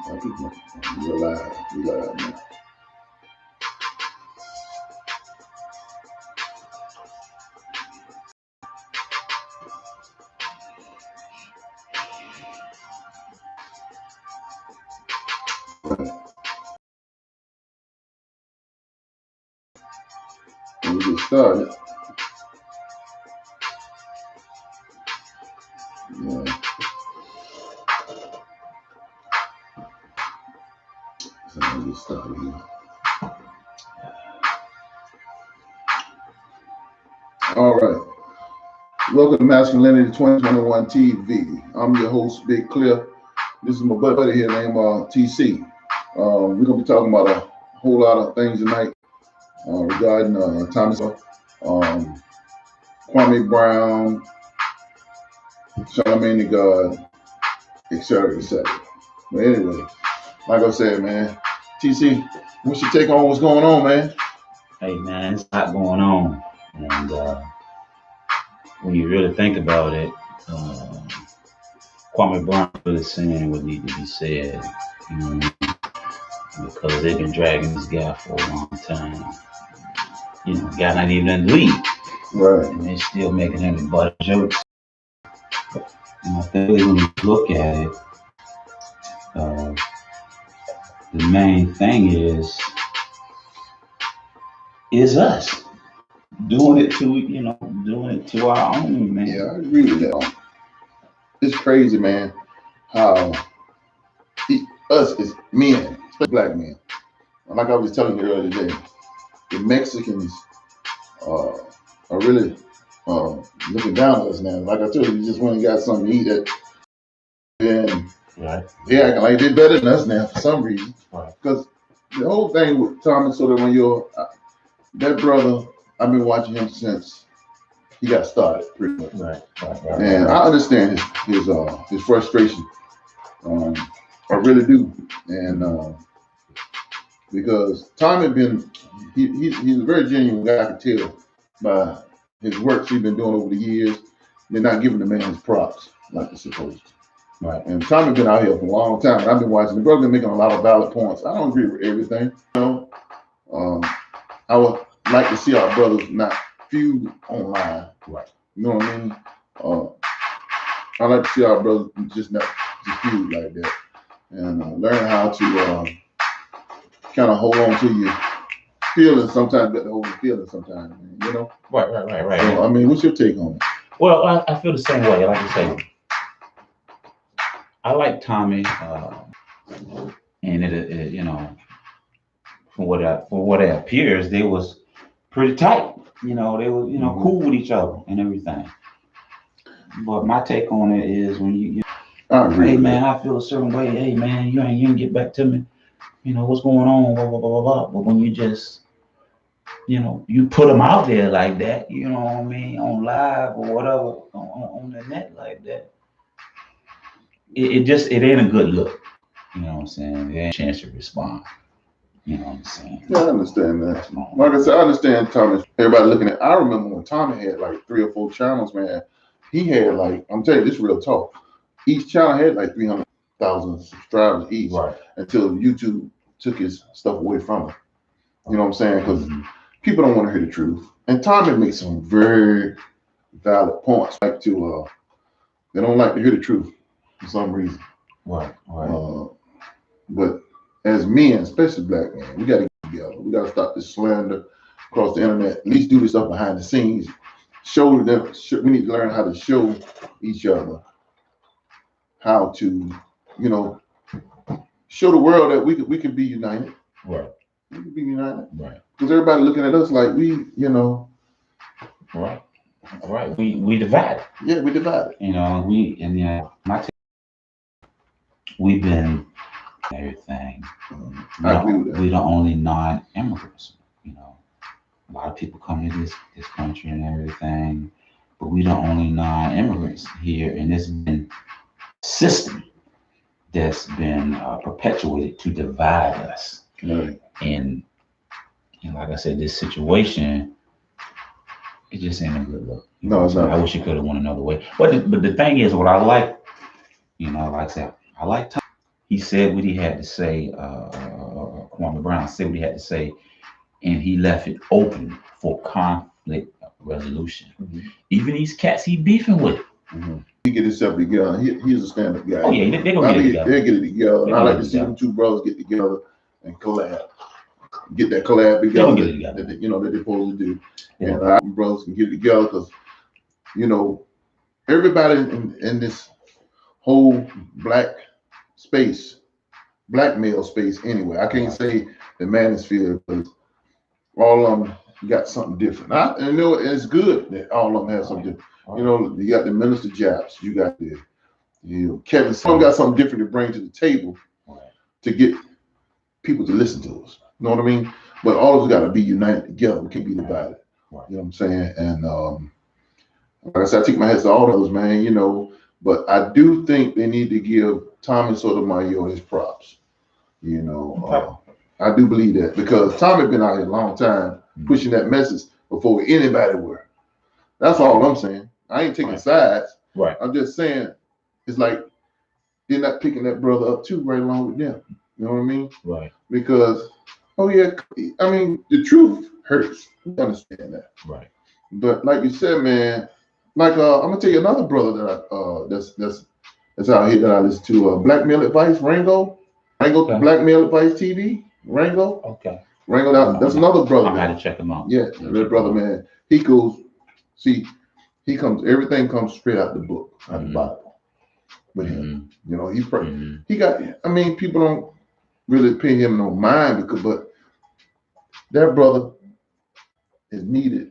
We're live. We're live now. When we get started, yeah. So we get started here. All right. Welcome to Masculinity 2021 TV. I'm your host, Big Clear. This is my buddy here named TC. We're going to be talking about a whole lot of things tonight regarding Thomas, Kwame Brown, Charlamagne the God, etc., etc. But anyway, like I said, man, TC, what's your take on what's going on, man? Hey, man, there's a lot going on. And when you really think about it, Kwame Brown really saying what needs to be said, you know, because they've been dragging this guy for a long time. You know, the guy not even in the league. Right. And they're still making everybody jokes. And I think when you look at it, the main thing is us doing it to our own, man. Yeah, I agree with that. It's crazy, man, how us as men, especially black men, like I was telling you earlier today, the Mexicans are really looking down on us now. Like I told you, we just went and got something to eat and Right. they acting like they're better than us now for some reason. Right. Because the whole thing with Thomas Sotomayor, that brother, I've been watching him since he got started, pretty much. Right. And I understand his frustration. I really do. And because Tom had been, he's a very genuine guy. I can tell by his works he's been doing over the years. They're not giving the man his props like they're supposed to. Right. And Tom had been out here for a long time. And I've been watching. The brother been making a lot of valid points. I don't agree with everything. You know, I would like to see our brothers not feud online. Right. You know what I mean? I like to see our brothers just not just feud like that, and learn how to kind of hold on to your feelings. Sometimes, but hold your feelings sometimes. Man, you know? Right. So, I mean, what's your take on it? Well, I feel the same way. Like I say, I like Tommy, and it you know, from what it appears, they was pretty tight. You know, they were cool with each other and everything. But my take on it is when you hey man, I feel a certain way. Hey man, you ain't get back to me. You know what's going on, blah blah blah blah. But when you just you put them out there like that, you know what I mean, on live or whatever, on the net like that, it ain't a good look. You know what I'm saying? There ain't a chance to respond. You know what I'm saying? Yeah, I understand that. Like I said, I understand Tommy. Everybody looking at. I remember when Tommy had like 3 or 4 channels, man. He had like, I'm telling you, this real talk. Each channel had like 300,000 subscribers each, Right. Until YouTube took his stuff away from him. You know what I'm saying? Because people don't want to hear the truth. And Tommy makes some very valid points. Like to, they don't like to hear the truth for some reason. Right. But as men, especially black men, we got to get together. We got to stop this slander across the internet. At least do this stuff behind the scenes. Show them. We need to learn how to show each other how to, show the world that we can be united. Right. We can be united. Right. Because everybody looking at us like we, Right. Right. We divided. Yeah, we divided. We've been everything. I agree with that. We're the only non-immigrants. A lot of people come to this country and everything, but we're the only non-immigrants here, and it's been a system that's been perpetuated to divide us. Right. And like I said, this situation, it just ain't a good look. No, it's not. I wish it could have went another way. But the thing is, what I like, like I said, I like Tom. he said what he had to say. Kwame Brown said what he had to say, and he left it open for conflict resolution. Even these cats he beefing with. He get himself together. He's a stand-up guy. Oh yeah, they gonna get it together. They'll get it together. And I like to see them two brothers get together and collab. Get that collab together. That they're supposed to do. Yeah. And brothers can get it together because everybody in this whole black male space anyway. I can't say the manosphere because all of them got something different. And it's good that all of them have something different. You got the Minister Japs, you got the Kevin. Some got something different to bring to the table to get people to listen to us. You know what I mean? But all of us got to be united together. We can't be divided. You know what I'm saying? And like I said, I take my hats to all those, man. But I do think they need to give Tommy Sotomayor his props. I do believe that because Tommy been out here a long time pushing that message before anybody were. That's all I'm saying. I ain't taking sides. Right. I'm just saying it's like they're not picking that brother up too right along with them. You know what I mean? Right. Because the truth hurts. You understand that. Right. But like you said, man, like I'm gonna tell you another brother that that's out here that I listen to. Blackmail Advice, Rango, okay. Blackmail Advice TV, Rango. Okay. Rango, that's another brother. I had to check him out. Yeah, that brother, man. He goes, everything comes straight out the book, out the Bible. With him, he pray. He got. People don't really pay him no mind but that brother is needed.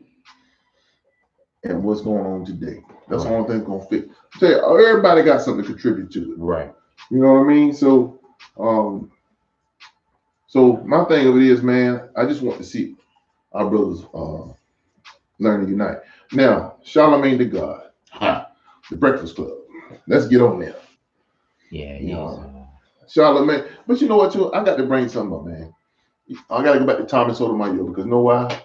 And what's going on today? That's the only thing gonna fit. Everybody got something to contribute to it. Right. You know what I mean? So, my thing of it is, man, I just want to see our brothers learn to unite. Now, Charlemagne the God, the Breakfast Club. Let's get on there. Yeah. Charlemagne, but you know what? I got to bring something up, man. I got to go back to Tommy Sotomayor because you know why?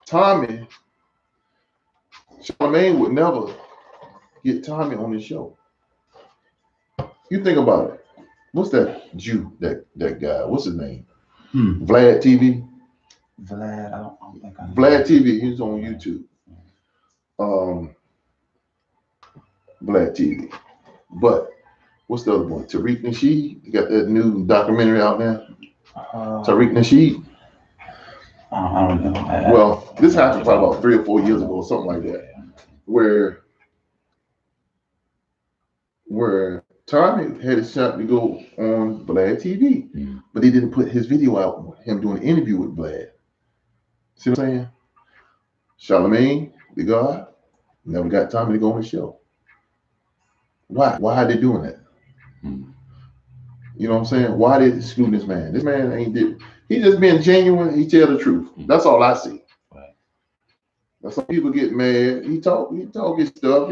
Tommy, Charlemagne would never get Tommy on his show. You think about it. What's that Jew, that guy? What's his name? Vlad TV? Vlad, I don't think I know. Vlad TV, he's on YouTube. Vlad TV. But what's the other one? Tariq Nasheed? You got that new documentary out there? Tariq Nasheed? I don't know. Well, this happened probably about 3 or 4 years ago or something like that, where Tommy had a shot to go on Vlad TV, but he didn't put his video out, him doing an interview with Vlad. See what I'm saying? Charlemagne, the God, never got Tommy to go on the show. Why? Why are they doing that? You know what I'm saying? Why they excluding this man? This man ain't did. He just being genuine. He tell the truth. That's all I see. Right. Some people get mad. He talk his stuff.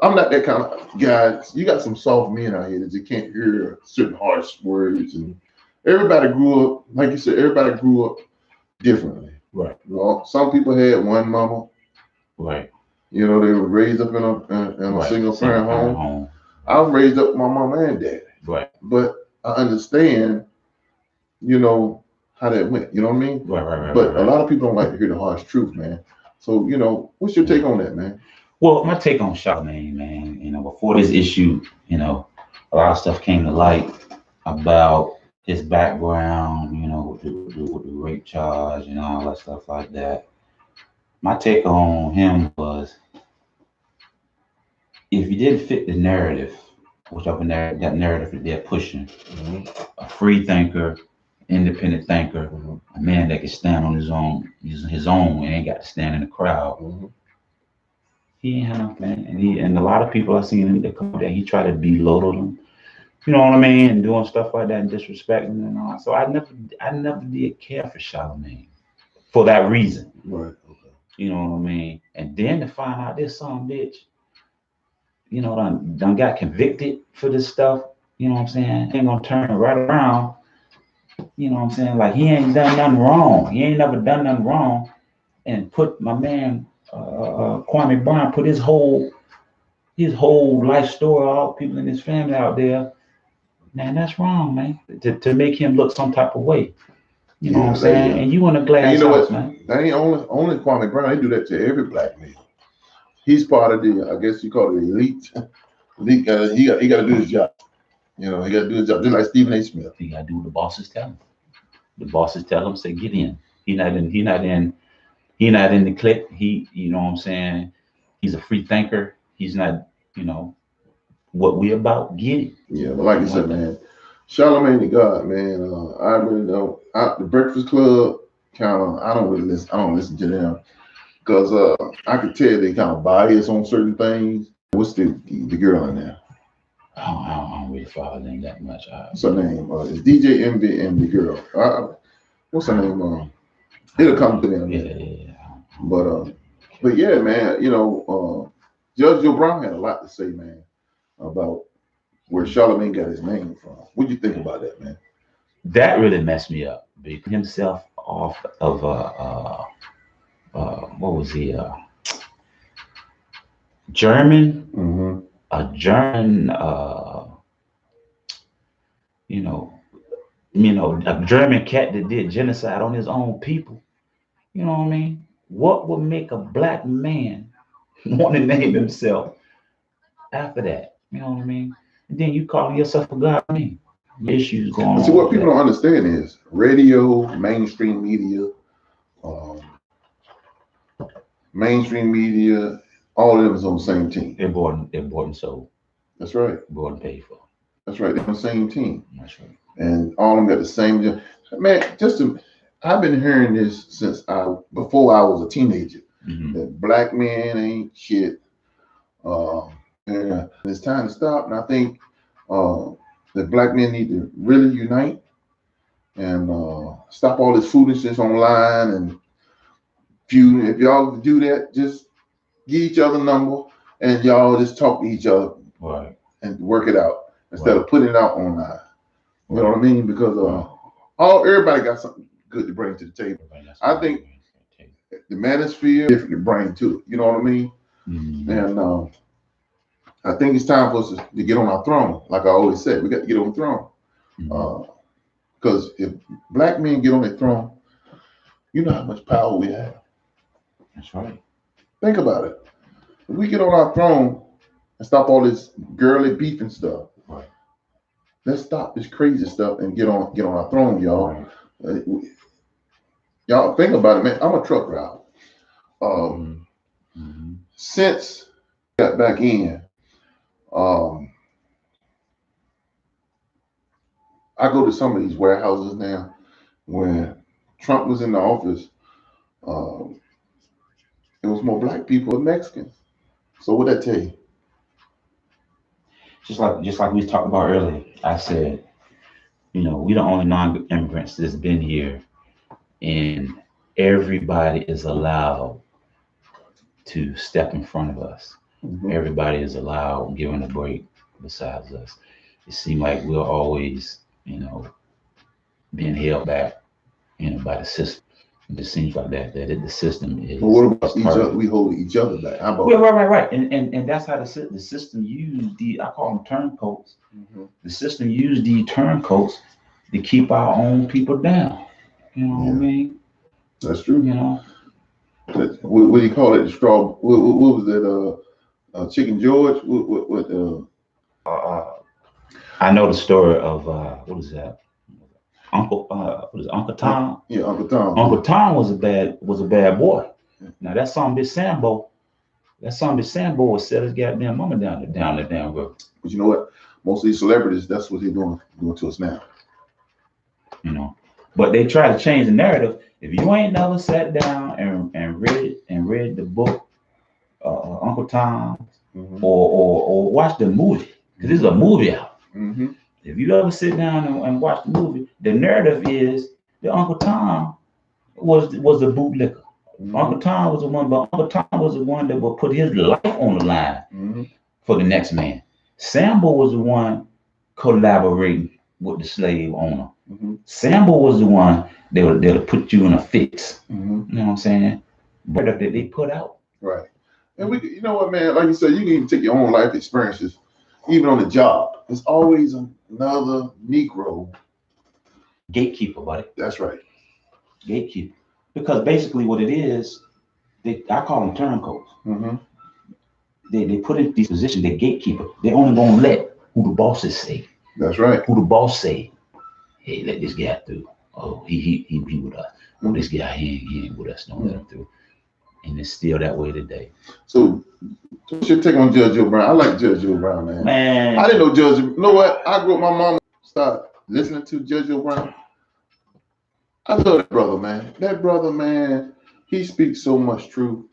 I'm not that kind of guy. You got some soft men out here that you can't hear certain harsh words, and everybody grew up, like you said, everybody grew up differently. Right. Well, some people had one mama. Right. They were raised up in a single parent home. I was raised up with my mom and dad. Right. But I understand, how that went. You know what I mean? Right. But a lot of people don't like to hear the harsh truth, man. So, what's your take on that, man? Well, my take on Charlemagne, man, before this issue, a lot of stuff came to light about his background, with the rape charge and all that stuff like that. My take on him was, if you didn't fit the narrative, whichever that narrative that they're pushing, a free thinker, independent thinker, a man that can stand on his own, using his own, and ain't got to stand in the crowd. He ain't had nothing, and a lot of people I've seen him that he tried to belittle them, you know what I mean, and doing stuff like that and disrespecting them and all. So I never did care for Charlemagne for that reason. Right. Okay. You know what I mean? And then to find out this son bitch, done got convicted for this stuff, you know what I'm saying? Ain't gonna turn right around, you know what I'm saying? Like he ain't done nothing wrong. He ain't never done nothing wrong, and put my man Kwame Brown put his whole his whole life story, all people in his family out there. Man, that's wrong, man. To make him look some type of way. You know what I'm saying? And you in a And glass you know house, what? man. That ain't only Kwame Brown. They do that to every black man. He's part of the, I guess you call it, the elite. He got to do his job. You know, he got to do his job, just like Stephen A. Smith. He got to do what the bosses tell him. The bosses tell him, say, get in. He not in the clique. You know what I'm saying? He's a free thinker. He's not, what we about, get it. Yeah, but like I said, man, Charlamagne the God, man. I really don't. The Breakfast Club kind of. I don't really listen. I don't listen to them because I could tell they kind of biased on certain things. What's the girl in there? I don't really follow them that much. What's her name? It's DJ Envy and the girl. What's her name? It'll come to them. Yeah. But yeah, man. Judge Joe Brown had a lot to say, man, about where Charlamagne got his name from. What do you think about that, man? That really messed me up. Because himself off of what was he? German, Mm-hmm. a German, a German cat that did genocide on his own people. You know what I mean? What would make a black man want to name himself after that? You know what I mean? And then you calling yourself a god. I mean, issues going on. See, what people don't understand is radio, mainstream media, all of them is on the same team. They're bought and sold. That's right. Bought and paid for. That's right. They're on the same team. That's right. And all of them got the same. Man, I've been hearing this since before I was a teenager. Mm-hmm. That black men ain't shit. And it's time to stop. And I think that black men need to really unite and stop all this foolishness online and feuding. If y'all do that, just give each other a number and y'all just talk to each other, right, and work it out instead of putting it out online. You know what I mean? Because everybody got something good to bring to the table. I think the manosphere different to bring to it. You know what I mean? Mm-hmm. And I think it's time for us to get on our throne. Like I always said, we got to get on the throne. Because if black men get on their throne, you know how much power we have. That's right. Think about it. If we get on our throne and stop all this girly beef and stuff, right. Let's stop this crazy stuff and get on our throne, y'all. Right. Y'all think about it, man. I'm a truck driver. Since I got back in, I go to some of these warehouses now. When Trump was in the office, it was more black people than Mexicans. So what that tell you? Just like we talked about earlier, I said, we the only non-immigrants that's been here, and everybody is allowed to step in front of us. Mm-hmm. Everybody is allowed given a break besides us. It seems like we're always, being held back, by the system. It just seems like that the system is. But what about each other? We hold each other back. How about right. And that's how the system used I call them turncoats. Mm-hmm. The system used the turncoats to keep our own people down. You know what I mean? That's true. What do you call it? The straw. What was that? Chicken George. I know the story of what is that? Uncle Tom? Yeah, Uncle Tom. Uncle Tom was a bad boy. Now that song, Big Sambo was set his goddamn mama down the damn road. But you know what? Most of these celebrities, that's what they're doing to us now. But they try to change the narrative. If you ain't never sat down and read the book, Uncle Tom, mm-hmm. or watch the movie, because there's a movie out. Mm-hmm. If you ever sit down and watch the movie, the narrative is that Uncle Tom was the bootlicker. Mm-hmm. Uncle Tom was the one, but Uncle Tom was the one that would put his life on the line mm-hmm. for the next man. Sambo was the one collaborating with the slave owner. Mm-hmm. Sambo was the one that'll put you in a fix. Mm-hmm. You know what I'm saying? But that they put out. Right. And we, you know what, man? Like you said, you can even take your own life experiences, even on the job. There's always another Negro. Gatekeeper, buddy. That's right. Gatekeeper. Because basically what it is, I call them turncoats. Mm-hmm. They put in these positions, they're gatekeeper. They only gonna let who the bosses say. That's right. Who the boss say, hey, let this guy through. Oh, he with us. Oh, this guy, he ain't with us. Don't let him through. And it's still that way today. So, what's your take on Judge Joe Brown? I like Judge Joe Brown, man. Man, I didn't know Judge. You know what? I grew up. My mom started listening to Judge Joe Brown. I love that brother, man. That brother, man, he speaks so much truth.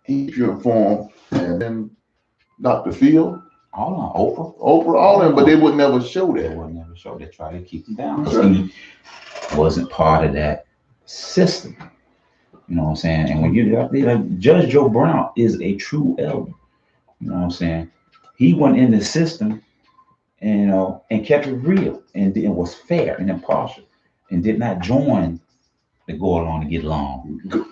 He keeps you informed. And then Dr. Phil, all on Oprah, all them, but they would never show that. They would never show. They try to keep him down. Right. He wasn't part of that system. You know what I'm saying? And when Judge Joe Brown is a true elder. You know what I'm saying? He went in the system, and and kept it real, and it was fair and impartial, and did not join the go along to get along. Go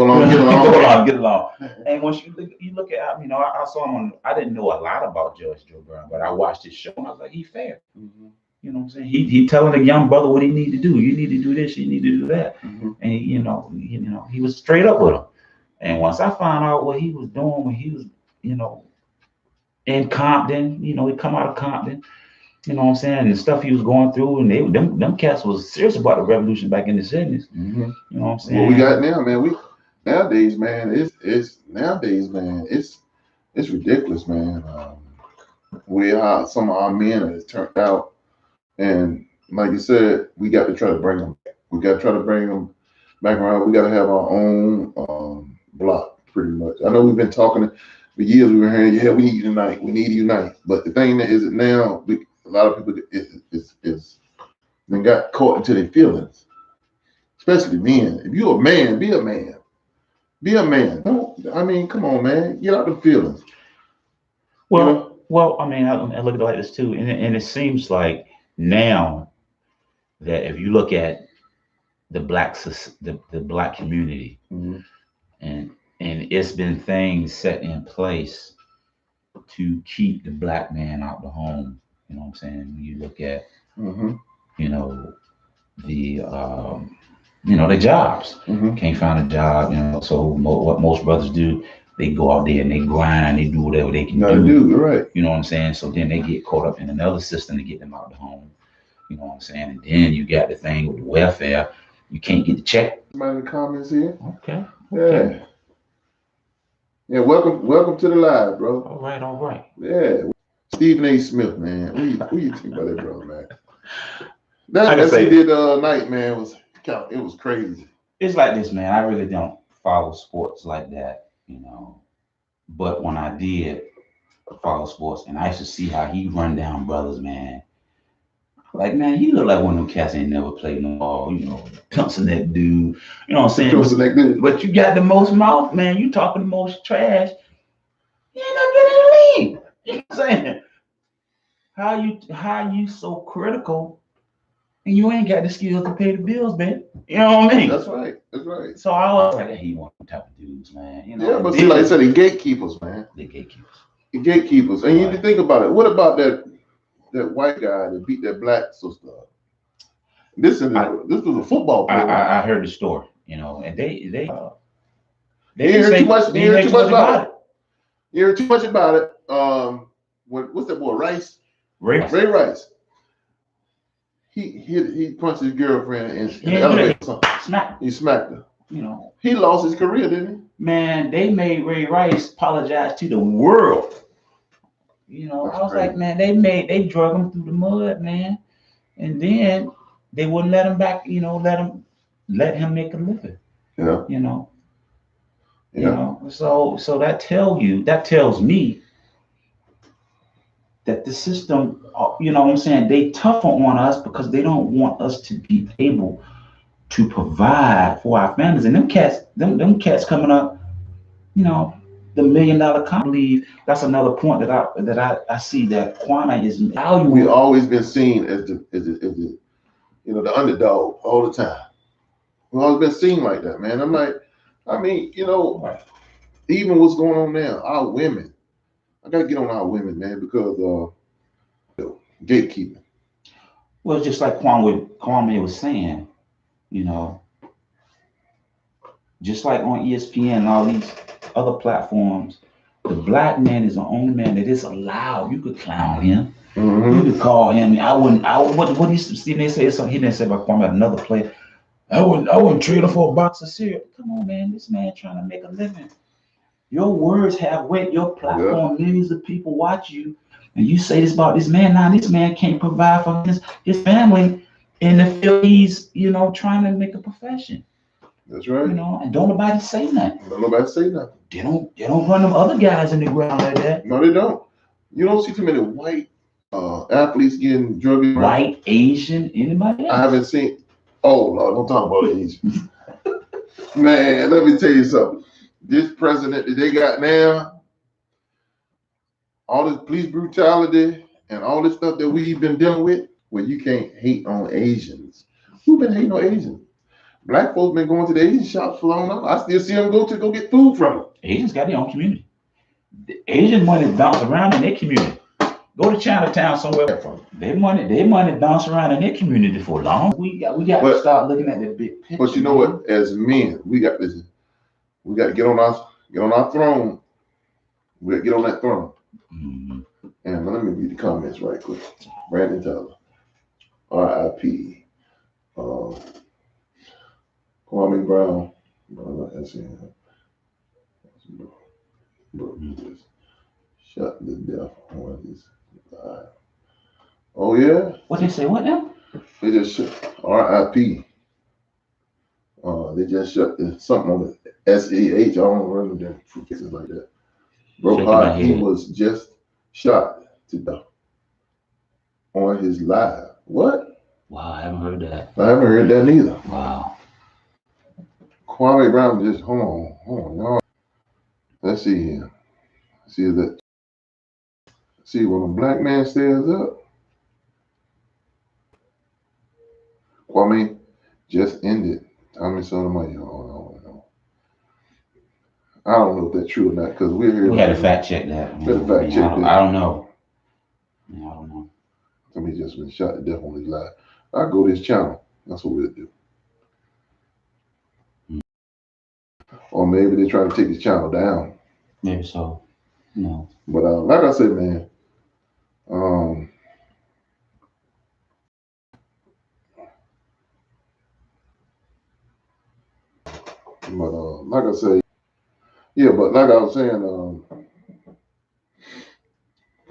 along, get along. Go along, get along. And once you look at, I saw him I didn't know a lot about Judge Joe Brown, but I watched his show and I was like, he's fair. Mm-hmm. You know what I'm saying? He telling a young brother what he need to do. You need to do this, you need to do that. Mm-hmm. And he was straight up with him. And once I found out what he was doing when he was, in Compton, he come out of Compton. You know what I'm saying? And the stuff he was going through, and them cats was serious about the revolution back in the 70s. Mm-hmm. You know what I'm saying? What we got now, man, nowadays, man, it's ridiculous, man. How some of our men have turned out, and like you said, we got to try to bring them back. We got to try to bring them back around. We got to have our own block, pretty much. I know we've been talking for years. We've been hearing, yeah, we need to unite. We need to unite. But the thing that is now, a lot of people is then got caught into their feelings, especially men. If you're a man, be a man. Be a man. Come on, man. Get out the feelings. Well, I look at it like this too, and it seems like now that if you look at the black community, mm-hmm. and it's been things set in place to keep the black man out the home. You know what I'm saying? When you look at, mm-hmm. The jobs. Mm-hmm. Can't find a job, so what most brothers do, they go out there and they grind, they do whatever they can do. Right. You know what I'm saying? So then they get caught up in another system to get them out the home. You know what I'm saying? And then you got the thing with the welfare. You can't get the check. Somebody in the comments here. Okay. Yeah. Yeah, welcome to the live, bro. All right. Yeah. Stephen A. Smith, man. What you think about that, brother, man? That he did night, man, it was crazy. It's like this, man. I really don't follow sports like that, But when I did follow sports, and I used to see how he run down brothers, man. Like, man, he look like one of them cats ain't never played no ball, Thompson that dude. You know what I'm saying? But you got the most mouth, man. You talking the most trash. You ain't not getting in the league. You know what I'm saying? How you so critical and you ain't got the skills to pay the bills, man. You know what I mean? That's right. So I was like, he want them type of dudes, man. Yeah, but see, like I said, the gatekeepers, man. The gatekeepers. And you need to think about it. What about that white guy that beat that black sister? This was a football player. I heard the story, and they didn't hear too much about it. You heard too much about it. What's that boy, Rice? Ray Rice. He punched his girlfriend in the elevator. He smacked her. He lost his career, didn't he? Man, they made Ray Rice apologize to the world. I was crazy. Like, man, they drug him through the mud, man, and then they wouldn't let him back. Let him make a living. Yeah. So that tells me that the system, they tougher on us because they don't want us to be able to provide for our families. And them cats coming up, the $1 million I believe that's another point that I see that Kwame is valuable. We've always been seen as the the underdog all the time. We've always been seen like that, man. I'm like, even what's going on now, our women. I gotta get on our women, man, because gatekeeping. Well, just like Kwame was saying, you know, just like on ESPN and all these other platforms, the black man is the only man that is allowed. You could clown him. You could call him. I wouldn't. What he see? They say something. He didn't say about Kwame, another player. I wouldn't trade him for a box of cereal. Come on, man. This man trying to make a living. Your words have weight. Your platform, millions of people watch you, and you say this about this man. Now this man can't provide for his family in the field he's, trying to make a profession. That's right. And don't nobody say nothing. Don't nobody say nothing. They don't run them other guys in the ground like that. No, they don't. You don't see too many white athletes getting drugged. White, Asian, anybody else? I haven't seen. Oh Lord, don't talk about Asian. Man, let me tell you something. This president that they got now, all this police brutality and all this stuff that we've been dealing with, where you can't hate on Asians. Who's been hating on Asians? Black folks been going to the Asian shops for long now. I still see them go get food from them. Asians got their own community. The Asian money bounce around in their community. Go to Chinatown somewhere. Their money bounce around in their community for long. We got to start looking at the big picture. But you know what? As men, we got to get on our throne. We got to get on that throne. Mm-hmm. And let me read the comments right quick. Brandon Taylor, R.I.P. Kwame Brown. Shut the death on his live. Oh yeah. What they say? What now? They just shut R.I.P. They just shut something on the SAH. I don't remember them cases like that. Bro, he was just shot to death on his live. What? Wow, I haven't heard that. I haven't heard that neither. Wow. Kwame Brown just hold on, y'all. Let's see here. See when a black man stands up. Kwame just ended Tommy Sotomayor. I don't know if that's true or not because we're here. We had to fact check that. I don't know. I don't know. Somebody just been shot to death on his live. I'll go to his channel. That's what we'll do. Or maybe they're trying to take his channel down. Maybe so. No. But like I said, man, like I said, yeah, but like I was saying,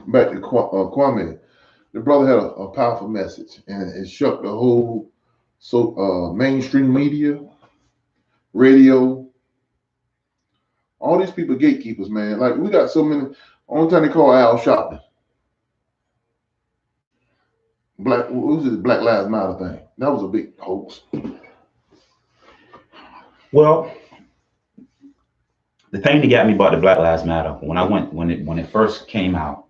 back to Kwame, the brother had a powerful message, and it shook the whole mainstream media, radio, all these people gatekeepers, man. Like we got so many. Only time they call Al Sharpton. What was it? Black Lives Matter thing. That was a big hoax. Well, the thing that got me about the Black Lives Matter, when it first came out,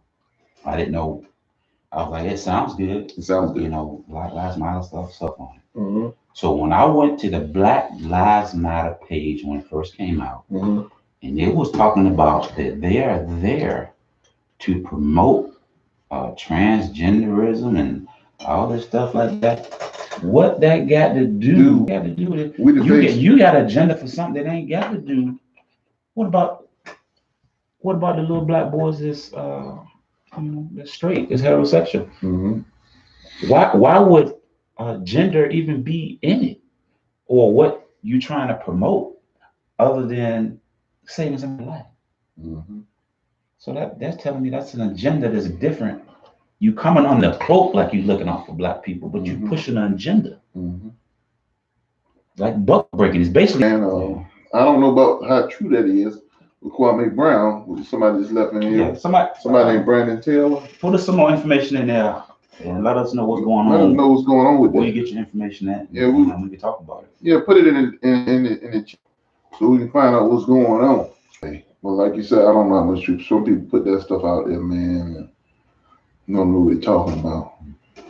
I didn't know. I was like, it sounds good. It sounds good. Black Lives Matter stuff on it. Mm-hmm. So when I went to the Black Lives Matter page when it first came out, mm-hmm. and it was talking about that they are there to promote transgenderism and all this stuff like that. What that got to do with it? You got an agenda for something that ain't got to do. What about the little black boys that's that's straight, that's heterosexual? Mm-hmm. Why would gender even be in it, or what you trying to promote, other than saving somebody's life? Mm-hmm. So that's telling me that's an agenda that's different. You coming on the cloak like you looking out for black people, but you pushing an agenda. Mm-hmm. Like buck breaking is basically. And I don't know about how true that is with Kwame Brown, with somebody just left in here. Yeah, somebody named Brandon Taylor. Put us some more information in there and let us know what's going on. Let us know what's going on with that. Where you get your information at? Yeah, we can talk about it. Yeah, put it in the chat so we can find out what's going on. Well, like you said, I don't know how much truth. Some people put that stuff out there, man, and you don't know what they're talking about.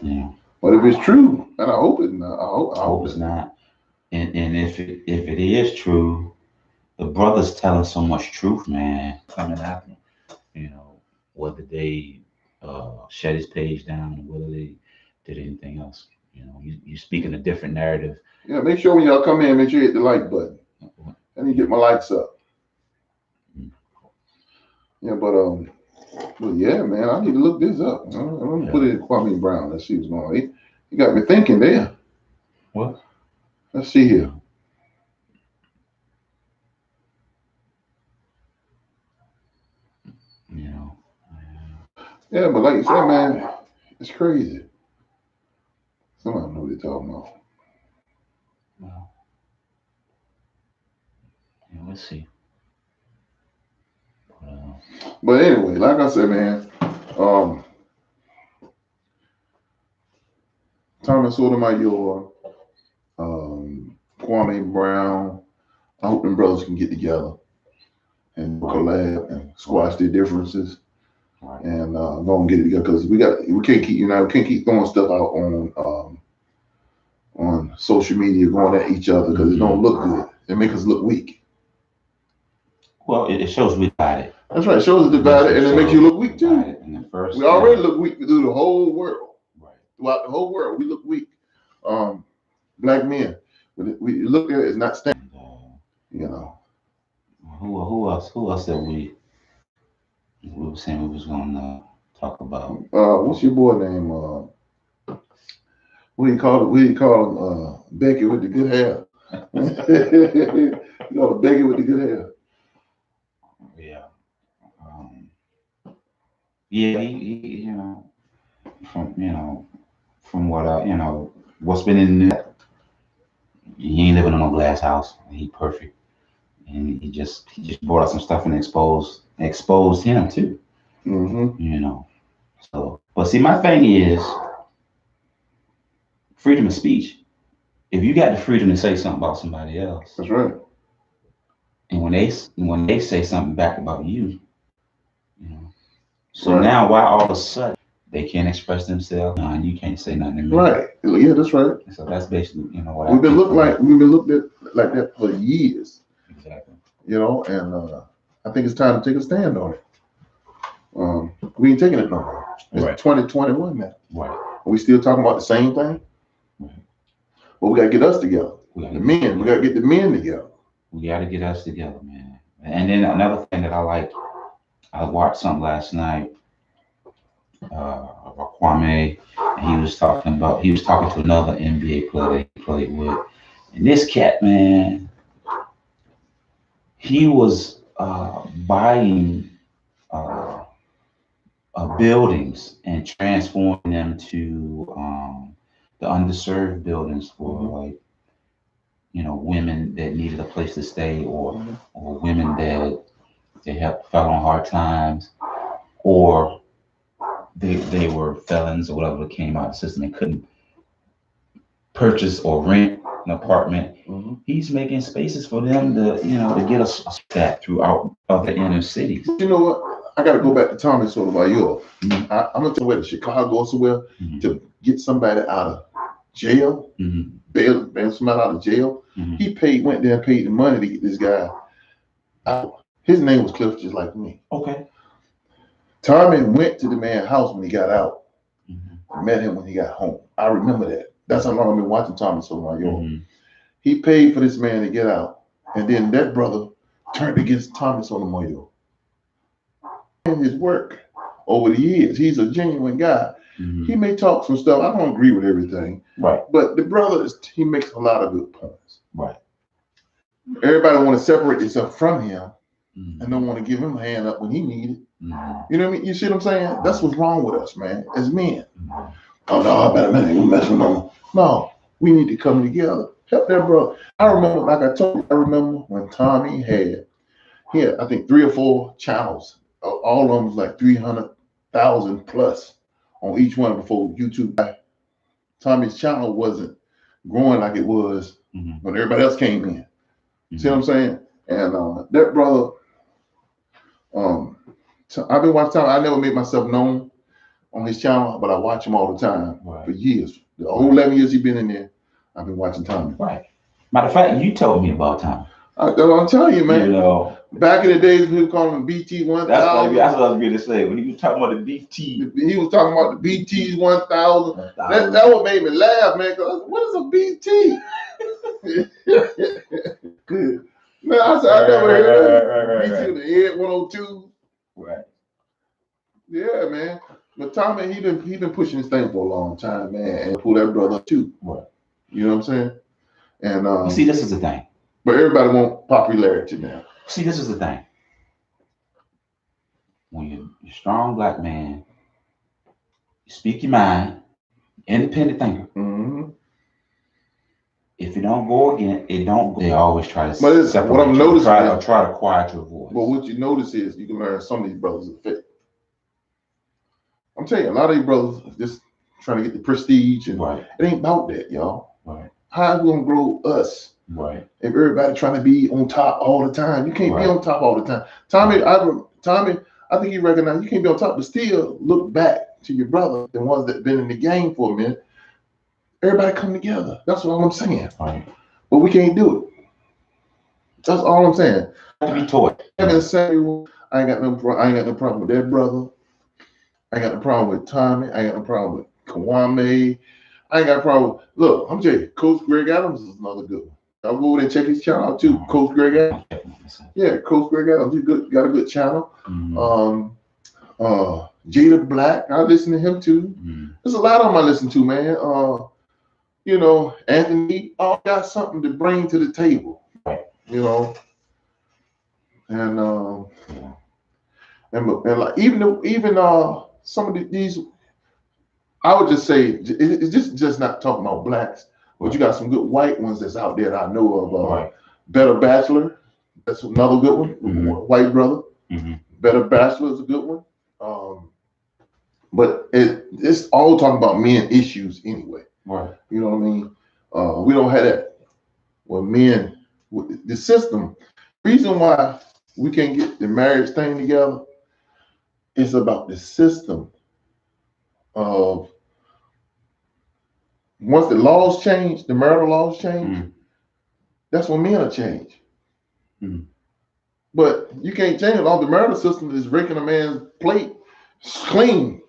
Yeah. But if it's true, and I hope it's not. I hope it's not. And if it is true, the brothers telling so much truth, man. Something happened, you know, whether they shut his page down or whether they did anything else. You know, you speaking a different narrative. Yeah, make sure when y'all come in, make sure you hit the like button. I need to get my likes up. Yeah, but yeah, man, I need to look this up. I'm gonna put it in Kwame Brown. Let's see what's going on. He got me thinking there. What? Let's see here. You know. Yeah, but like you said, man, it's crazy. Somebody know what they're talking about. Well, yeah, let's see. But anyway, like I said, man, Thomas Sotomayor, Kwame Brown. I hope them brothers can get together and collab and squash their differences and go and get it together because we can't keep we can't keep throwing stuff out on social media going at each other because it don't look good. It makes us look weak. Well, it shows we divided. That's right. It shows us divided and it makes you look weak too. We already look weak through the whole world. Right. Throughout the whole world, we look weak. Black men, we look at it as not standing. You know. Who else that we were saying we was gonna talk about? What's your boy name? What do you call it? What do you call him? Becky with the good hair. You know, Becky with the good hair. Yeah. Yeah, he you know, from what what's been in there, he ain't living in no glass house. He perfect. And he just brought out some stuff and exposed him too. Mm-hmm. You know. So, but see, my thing is freedom of speech. If you got the freedom to say something about somebody else, that's right. And when they say something back about you, you know, so now why all of a sudden they can't express themselves and you can't say nothing to me? Right. Yeah, that's right. So that's basically what we've been looked at like that for years. Exactly. You know, and I think it's time to take a stand on it. We ain't taking it no more. It's 2021 now. Right. Are we still talking about the same thing? Right. Well, we gotta get us together. We gotta get the men together. We gotta get us together, man. And then another thing that I watched something last night about Kwame, and he was talking to another NBA player that he played with, and this cat, man, he was buying buildings and transforming them to the underserved buildings for like women that needed a place to stay, or women that fell on hard times, or they were felons or whatever that came out of the system and couldn't purchase or rent an apartment. He's making spaces for them to get us that throughout other inner cities. You know what? I got to go back to Tommy Sotomayor. I'm gonna tell you where to Chicago or somewhere to get somebody out of jail, bail somebody out of jail. He went there and paid the money to get this guy out. His name was Cliff, just like me. Okay. Tommy went to the man's house when he got out. Met him when he got home. I remember that. That's how long I've been watching Tommy Sotomayor. He paid for this man to get out, and then that brother turned against Tommy Sotomayor. In his work over the years, he's a genuine guy. He may talk some stuff. I don't agree with everything, right? But the brother he makes a lot of good points, right? Everybody want to separate themselves from him and don't want to give him a hand up when he needed. You know what I mean? You see what I'm saying? That's what's wrong with us, man, as men. Oh no, I better not even mess with them. No, we need to come together, help that brother. I remember, like I told you, I remember when Tommy had I think 3 or 4 channels. All of them was like 300,000 plus on each one before YouTube. Tommy's channel wasn't growing like it was when everybody else came in. See what I'm saying? And that brother, I've been watching Tommy. I never made myself known on his channel, but I watch him all the time for years. The whole 11 years he's been in there, I've been watching Tommy. Right. Matter of fact, you told me about Tommy. I'm telling you, man. You know, Back in the days, people call them BT 1000. that's what I was going to say. When he was talking about the BT, He was talking about the BT 1000. That what made me laugh, man. Cause what is a BT? Man, I said I never heard of BT. The Ed 102. Right. Yeah, man. But Tommy, he been pushing this thing for a long time, man, and pull that brother too. Right. You know what I'm saying? And see, this is the thing. But everybody want popularity now. See, this is the thing. When you're a strong black man, you speak your mind, independent thinker. Mm-hmm. If you don't go again, it don't go. They always try to separate. What I'm noticing try to quiet your voice. But what you notice is you can learn some of these brothers are fake. I'm telling you, a lot of these brothers are just trying to get the prestige, and right. It ain't about that, y'all. Right. How are we gonna grow us? Right. If everybody trying to be on top all the time, you can't be on top all the time. Tommy, I think you recognize you can't be on top, but still look back to your brother, the ones that been in the game for a minute. Everybody come together. That's what I'm saying. Right. But we can't do it. That's all I'm saying. To be taught. Kevin Samuel, I ain't got no problem with that brother. I ain't got no problem with Tommy. I ain't got no problem with Kwame. I ain't got a problem. Look, I'm telling you, Coach Greg Adams is another good one. I'll go over there and check his channel out too. Coach Greg Adams. Yeah, Coach Greg Adams. He got a good channel. Mm-hmm. Jada Black, I listen to him too. Mm-hmm. There's a lot of them I listen to, man. You know, Anthony all got something to bring to the table. You know, and like even some of these, I would just say it's just not talking about blacks, but you got some good white ones that's out there that I know of. Better Bachelor, that's another good one. Mm-hmm. White brother. Mm-hmm. Better Bachelor is a good one. But it's all talking about men issues anyway. Right. You know what I mean? We don't have that. Well, men, the system, reason why we can't get the marriage thing together is about the system of once the laws change, the marital laws change, that's when men will change. Mm. But you can't change it. All the marital system is raking a man's plate clean.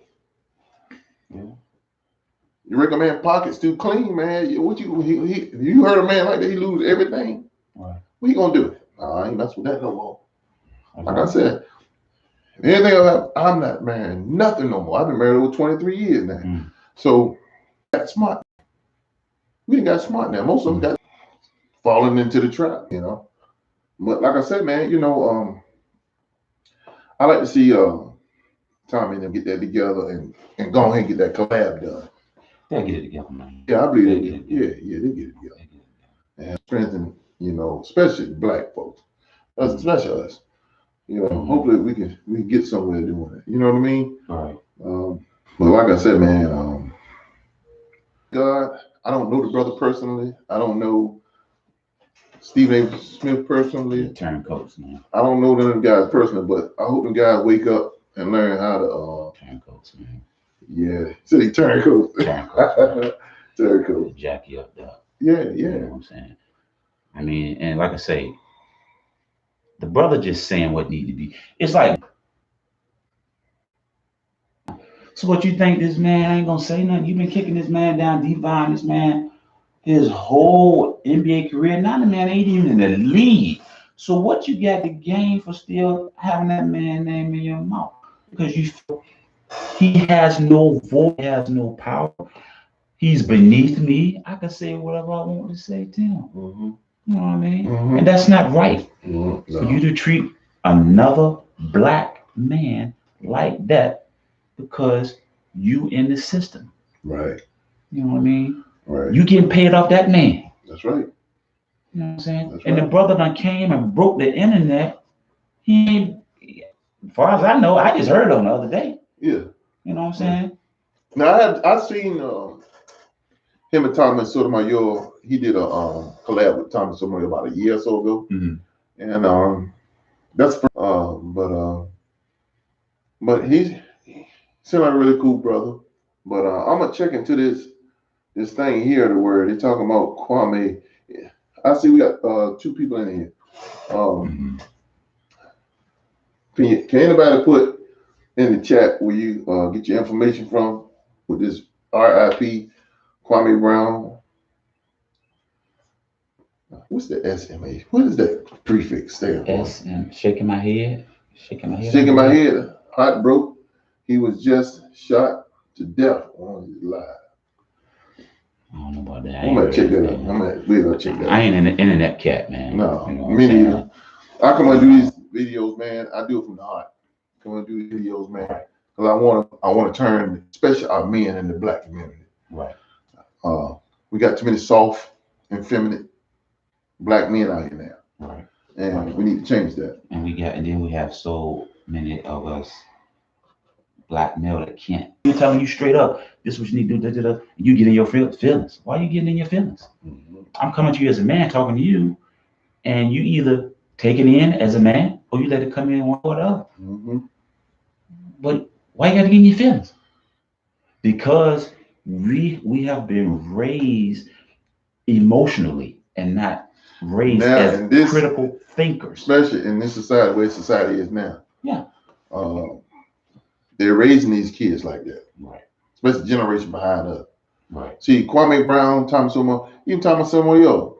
Yeah. You rake a man's pockets too clean, man. You heard a man like that, he lose everything. Right. What you gonna do? I ain't mess with that no more. Like I said, anything I'm not married, nothing no more. I've been married over 23 years now. Mm. So that's smart. We done got smart now. Most of them got falling into the trap, you know. But like I said, man, you know, I like to see Tommy and them get that together and go ahead and get that collab done. They'll get it together, man. Yeah, I believe they get it. Yeah, they get it together. And strengthen, you know, especially black folks, especially us. You know, hopefully we can get somewhere doing it. You know what I mean? All right. But like I said, man, God, I don't know the brother personally. I don't know Stephen A. Smith personally. Turncoats, man. I don't know them guys personally, but I hope them guys wake up and learn how to turncoats, man. Yeah, city turncoats. Turncoats. Jack you up, dog. Yeah. You know what I'm saying? I mean, and like I say, the brother just saying what need to be. It's like, so what you think this man ain't gonna say nothing? You've been kicking this man down, defying this man his whole NBA career. Now the man ain't even in the league. So what you got to gain for still having that man name in your mouth? Because you feel he has no voice, he has no power. He's beneath me. I can say whatever I want to say to him. Mm-hmm. You know what I mean? Mm-hmm. And that's not right. Mm-hmm. No. For you to treat another black man like that because you in the system. Right. You know what I mean? Right. You getting paid off that man. That's right. You know what I'm saying? That's and right. The brother done came and broke the internet. He ain't, as far as I know, I just heard on the other day. Yeah. You know what I'm saying? Now I've seen him and Thomas Sotomayor. He did a collab with Thomas Sotomayor about a year or so ago. Mm-hmm. And that's but he seemed like a really cool brother. But I'm gonna check into this thing here to where they're talking about Kwame. I see we got 2 people in here. Can anybody put in the chat where you get your information from with this RIP Kwame Brown? What's the SMA? What is that prefix stand for? S and shaking my head. Shaking my head. Shaking my head. Heart broke. He was just shot to death on his live. I don't know about that. I'm gonna check that out. We're gonna check that out. I ain't an internet cat, man. No, you know me neither. I come and do these videos, man. I do it from the heart. Come and do these videos, man, because I want to turn, especially our men in the black community. Right. We got too many soft and feminine black men out here now. Right. And we need to change that. And then we have so many of us black male that can't. You're telling you straight up, this is what you need to do, da, da, da. You get in your feelings. Why are you getting in your feelings? Mm-hmm. I'm coming to you as a man, talking to you, and you either take it in as a man or you let it come in one or the other. Mm-hmm. But why you got to get in your feelings? Because we have been raised emotionally and not raised now, as critical thinkers. Especially in this society, where society is now. Yeah. They're raising these kids like that. Right. Especially the generation behind us. Right. See, Kwame Brown, Sotomayor, even Sotomayor,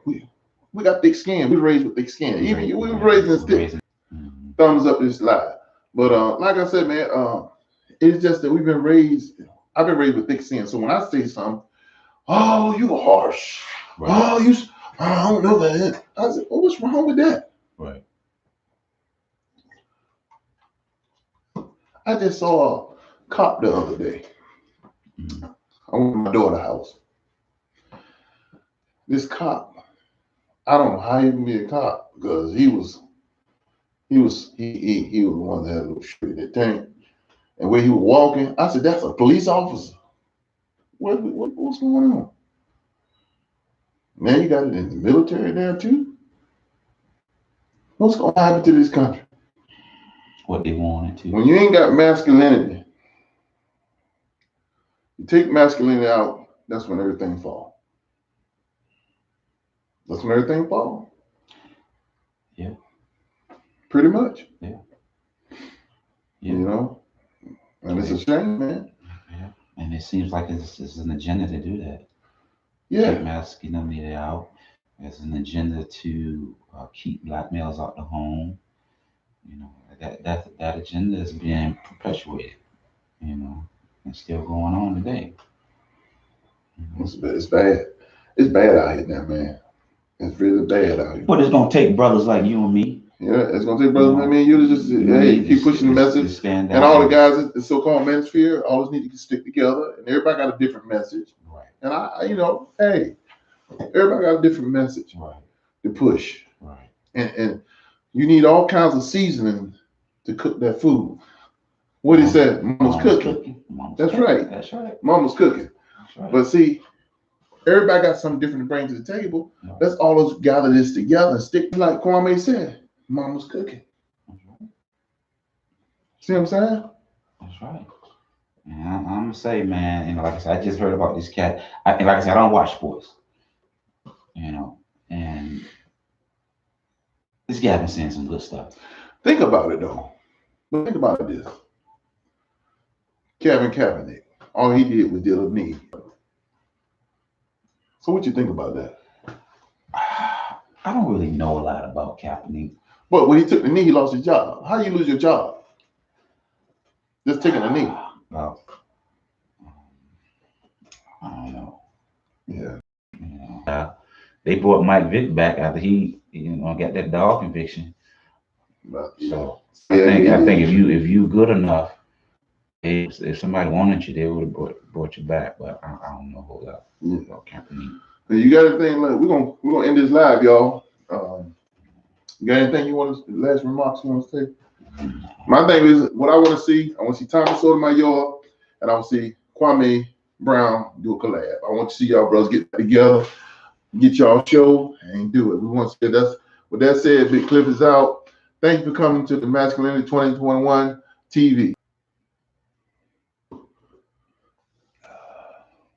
we got thick skin. We were raised with thick skin. Even we were raised in thick. Mm-hmm. Thumbs up this slide. But like I said, man, it's just that we've been raised. I've been raised with thick skin. So when I say something, oh, you harsh. Right. Oh, I don't know that. I said, oh, what's wrong with that? Right. I just saw a cop the other day. Mm-hmm. I went to my daughter's house. This cop, I don't know how he can be a cop because he was the one that had a little shit in that tank. And where he was walking, I said, that's a police officer. What's going on? Man, you got it in the military there too? What's going to happen to this country? What they wanted to. When you ain't got masculinity, you take masculinity out, that's when everything falls. That's when everything falls. Yeah. Pretty much. Yeah. You know? And it's a shame, man. Yeah. And it seems like it's an agenda to do that. Yeah. Take masculinity out. It's an agenda to keep black males out the home. You know, that agenda is being perpetuated, you know, and still going on today. Mm-hmm. It's bad. It's bad out here now, man. It's really bad out here. But it's gonna take brothers like you and me. Yeah, it's gonna take brothers like me and you to just keep pushing the message. And all the guys, the so-called manosphere, all just need to stick together, and everybody got a different message. Right. And everybody got a different message. Right. To push. Right. And you need all kinds of seasoning to cook that food. What he said, Mama's cooking. That's right. That's right. Mama's cooking. That's right. But see, everybody got something different to bring to the table. Right. Let's all gather this together and stick like Kwame said. Mama's cooking. Right. See what I'm saying? That's right. And I'm gonna say, man, you know, like I said, I just heard about this cat. And like I said, I don't watch sports. You know, and this guy been saying some good stuff. Think about it though. But think about this. Kevin Kaepernick, all he did was deal a knee. So what you think about that? I don't really know a lot about Kaepernick. But when he took the knee, he lost his job. How do you lose your job? Just taking a knee. Well, I don't know. Yeah. You know, they brought Mike Vick back after he, got that dog conviction. But, so I think if you good enough, if somebody wanted you, they would have brought you back. But I don't know about Kaepernick. You got anything? We're gonna end this live, y'all. You got anything you want to? Last remarks you want to say? My thing is what I want to see. I want to see Tommy Sotomayor, and I want to see Kwame Brown do a collab. I want to see y'all brothers get together, get y'all show, and do it. We want to see that's. With that said, Big Cliff is out. Thank you for coming to the Masculinity 2021 TV.